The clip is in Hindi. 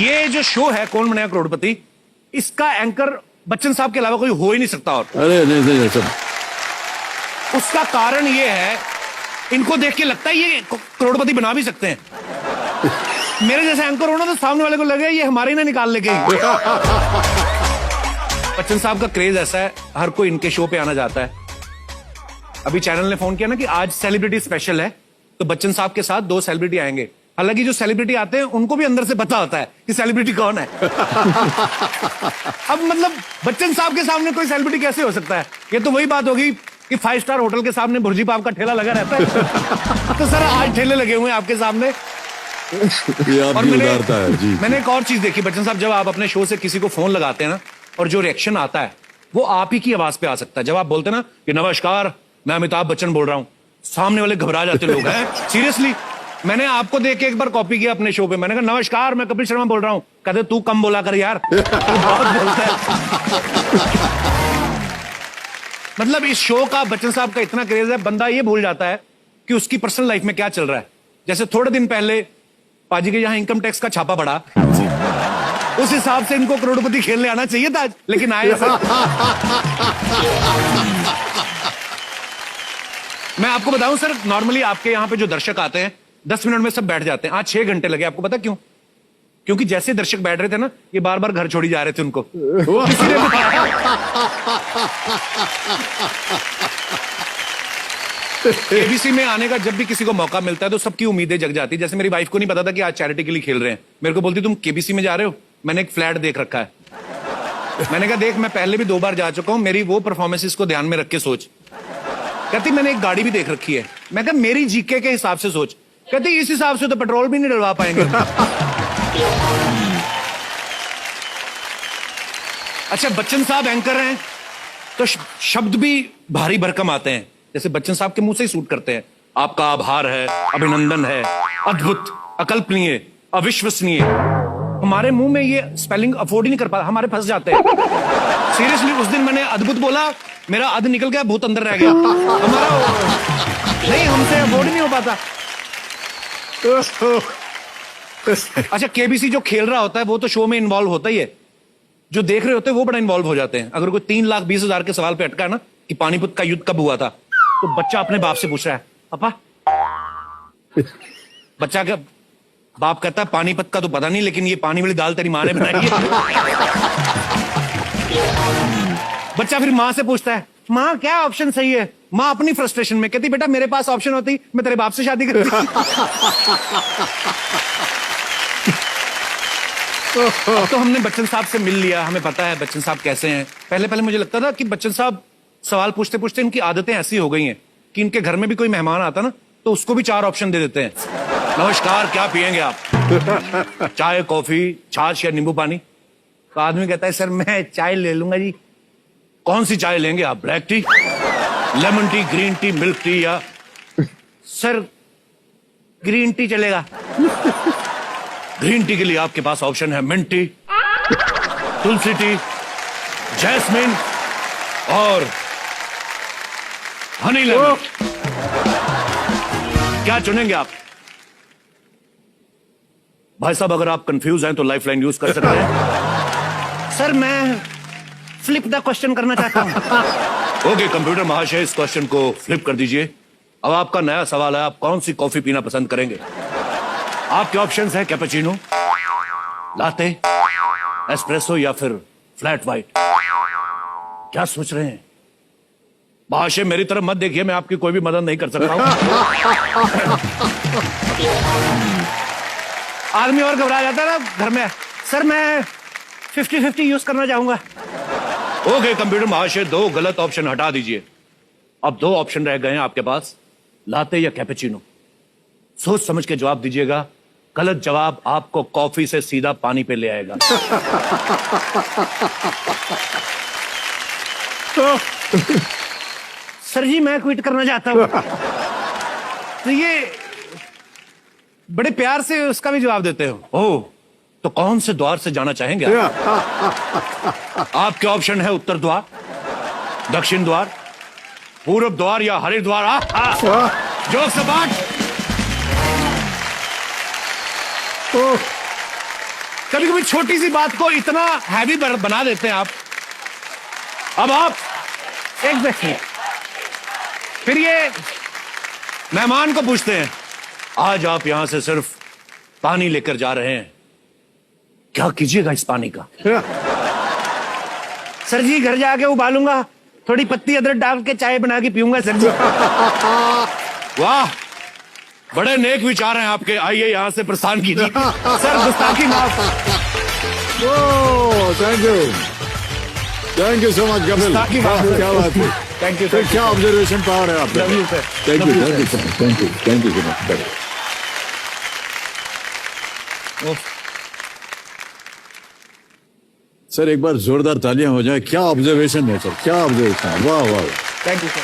ये जो शो है कौन बनेगा करोड़पति, इसका एंकर बच्चन साहब के अलावा कोई हो ही नहीं सकता। और अरे नहीं सब उसका कारण ये है, इनको देख के लगता है ये करोड़पति बना भी सकते हैं। मेरे जैसे एंकर होना तो सामने वाले को लगे ये हमारे ही ना निकाल लेके। बच्चन साहब का क्रेज ऐसा है, हर कोई इनके शो पे आना चाहता है। अभी चैनल ने फोन किया ना कि आज सेलिब्रिटी स्पेशल है, तो बच्चन साहब के साथ 2 सेलिब्रिटी आएंगे। हालांकि जो सेलिब्रिटी आते हैं उनको भी अंदर से पता होता है कि सेलिब्रिटी कौन है। अब मतलब बच्चन साहब के सामने कोई सेलिब्रिटी कैसे हो सकता है? ये तो वही बात होगी कि 5 स्टार होटल के सामने भुर्जी पाव का ठेला लगा रहता है। तो सर आज ठेले लगे हुए हैं आपके सामने। ये आप और भी उतारता है जी। मैंने एक और चीज देखी बच्चन साहब, जब आप अपने शो से किसी को फोन लगाते हैं ना और जो रिएक्शन आता है वो आप ही की आवाज पे आ सकता है। जब आप बोलते हैं ना कि नमस्कार मैं अमिताभ बच्चन बोल रहा हूं, सामने वाले घबरा जाते लोग हैं। सीरियसली मैंने आपको देख के एक बार कॉपी किया अपने शो पे। मैंने कहा नमस्कार मैं कपिल शर्मा बोल रहा हूं। कहते तू कम बोला कर यार, तू बहुत बोलता है। मतलब इस शो का बच्चन साहब का इतना क्रेज है, बंदा ये भूल जाता है कि उसकी पर्सनल लाइफ में क्या चल रहा है। जैसे थोड़े दिन पहले पाजी के यहाँ इनकम टैक्स का छापा पड़ा, उस हिसाब से इनको करोड़पति खेलने आना चाहिए था, लेकिन आए सर। मैं आपको बताऊं सर, नॉर्मली आपके यहाँ पे जो दर्शक आते हैं 10 मिनट में सब बैठ जाते हैं। आज 6 घंटे लगे। आपको पता क्यों? क्योंकि जैसे दर्शक बैठ रहे थे ना, ये बार बार घर छोड़ी जा रहे थे उनको। किसी ने बताया एबीसी में आने का जब भी किसी को मौका मिलता है तो सबकी उम्मीदें जग जाती है। जैसे मेरी वाइफ को नहीं पता था कि आज चैरिटी के लिए खेल रहे हैं, मेरे को बोलती तुम केबीसी में जा रहे हो, मैंने एक फ्लैट देख रखा है। मैंने कहा देख मैं पहले भी 2 बार जा चुका हूं, मेरी वो परफॉर्मेंसेस को ध्यान में रख के सोच। कहती मैंने एक गाड़ी भी देख रखी है। मैं कहा मेरी जीके के हिसाब से सोच। कहती इस हिसाब से तो पेट्रोल भी नहीं डलवा पाएंगे। अच्छा बच्चन साहब एंकर हैं तो शब्द भी भारी भरकम आते हैं, जैसे बच्चन साहब के मुंह से ही सूट करते हैं। आपका आभार है, अभिनंदन है, अद्भुत, अकल्पनीय, अविश्वसनीय। हमारे मुंह में ये स्पेलिंग अफोर्ड ही नहीं कर पाता, हमारे फंस जाते हैं। सीरियसली उस दिन मैंने अद्भुत बोला, मेरा अध निकल गया, भूत अंदर रह गया। हमारा नहीं, हमसे अफोर्ड नहीं हो पाता। अच्छा केबीसी जो खेल रहा होता है वो तो शो में इन्वॉल्व होता ही है, जो देख रहे होते हैं वो बड़ा इन्वॉल्व हो जाते हैं। अगर कोई 3,20,000 के सवाल पे अटका है ना कि पानीपत का युद्ध कब हुआ था, तो बच्चा अपने बाप से पूछ रहा है पापा। बच्चा का बाप कहता है पानीपत का तो पता नहीं, लेकिन ये पानी वाली दाल तेरी माँ ने बनाई है। बच्चा फिर माँ से पूछता है माँ क्या ऑप्शन सही है? माँ अपनी फ्रस्ट्रेशन में कहती बेटा मेरे पास ऑप्शन होती मैं तेरे बाप से शादी करती। तो हमने बच्चन साहब से मिल लिया, हमें पता है बच्चन साहब कैसे हैं। पहले पहले मुझे लगता था कि बच्चन साहब सवाल पूछते पूछते इनकी आदतें ऐसी हो गई हैं कि इनके घर में भी कोई मेहमान आता ना तो उसको भी 4 ऑप्शन दे देते हैं। नमस्कार क्या पियेंगे आप? चाय, कॉफी, छाछ या नींबू पानी? तो आदमी कहता है सर मैं चाय ले लूंगा जी। कौन सी चाय लेंगे आप? Black T, lemon tea, green tea, milk tea या? सर ग्रीन टी चलेगा। ग्रीन टी के लिए आपके पास ऑप्शन है मिंट टी, तुलसी टी, जैस्मिन और हनी लेमन। क्या चुनेंगे आप? भाई साहब अगर आप कंफ्यूज हैं तो लाइफलाइन यूज कर सकते हैं। सर मैं फ्लिप द क्वेश्चन करना चाहता हूं। ओके कंप्यूटर महाशय इस क्वेश्चन को फ्लिप कर दीजिए। अब आपका नया सवाल है, आप कौन सी कॉफी पीना पसंद करेंगे? आपके ऑप्शंस हैं कैपेचिनो, लाटे, एस्प्रेसो या फिर फ्लैट व्हाइट। क्या सोच रहे हैं? महाशय मेरी तरफ मत देखिए, मैं आपकी कोई भी मदद नहीं कर सकता हूं। आदमी और घबरा जाता है ना घर में। सर मैं 50-50 यूज करना चाहूंगा। ओके कंप्यूटर महाशय 2 गलत ऑप्शन हटा दीजिए। अब 2 ऑप्शन रह गए हैं आपके पास, लाटे या कैपेचिनो। सोच समझ के जवाब दीजिएगा, गलत जवाब आपको कॉफी से सीधा पानी पे ले आएगा। सर जी मैं क्विट करना चाहता हूं। तो ये बड़े प्यार से उसका भी जवाब देते हो। ओह तो कौन से द्वार से जाना चाहेंगे आप? आपके ऑप्शन है उत्तर द्वार, दक्षिण द्वार, पूर्व द्वार या हरिद्वार। जोक सपाट। कभी कभी छोटी सी बात को इतना हैवी बना देते हैं आप। अब आप एग्जैक्टली फिर ये मेहमान को पूछते हैं, आज आप यहां से सिर्फ पानी लेकर जा रहे हैं, क्या कीजिएगा इस पानी का? सर जी घर जाके उबालूंगा, थोड़ी पत्ती अदरक डाल के चाय बना के पीऊंगा सर जी। वाह, बड़े नेक विचार हैं आपके, आइए यहां से प्रस्थान कीजिए। सर गुस्ताखी माफ। Thank you so much Kapil. गुस्ताखी माफ। क्या बात है, थैंक यू तो क्या ऑब्जर्वेशन पावर है आपका। Love you, sir. Thank Love you, you thank you so much. Sir एक बार जोरदार तालियां हो जाए, क्या ऑब्जर्वेशन है सर, क्या ऑब्जर्वेशन, वाह वाह। Thank you sir.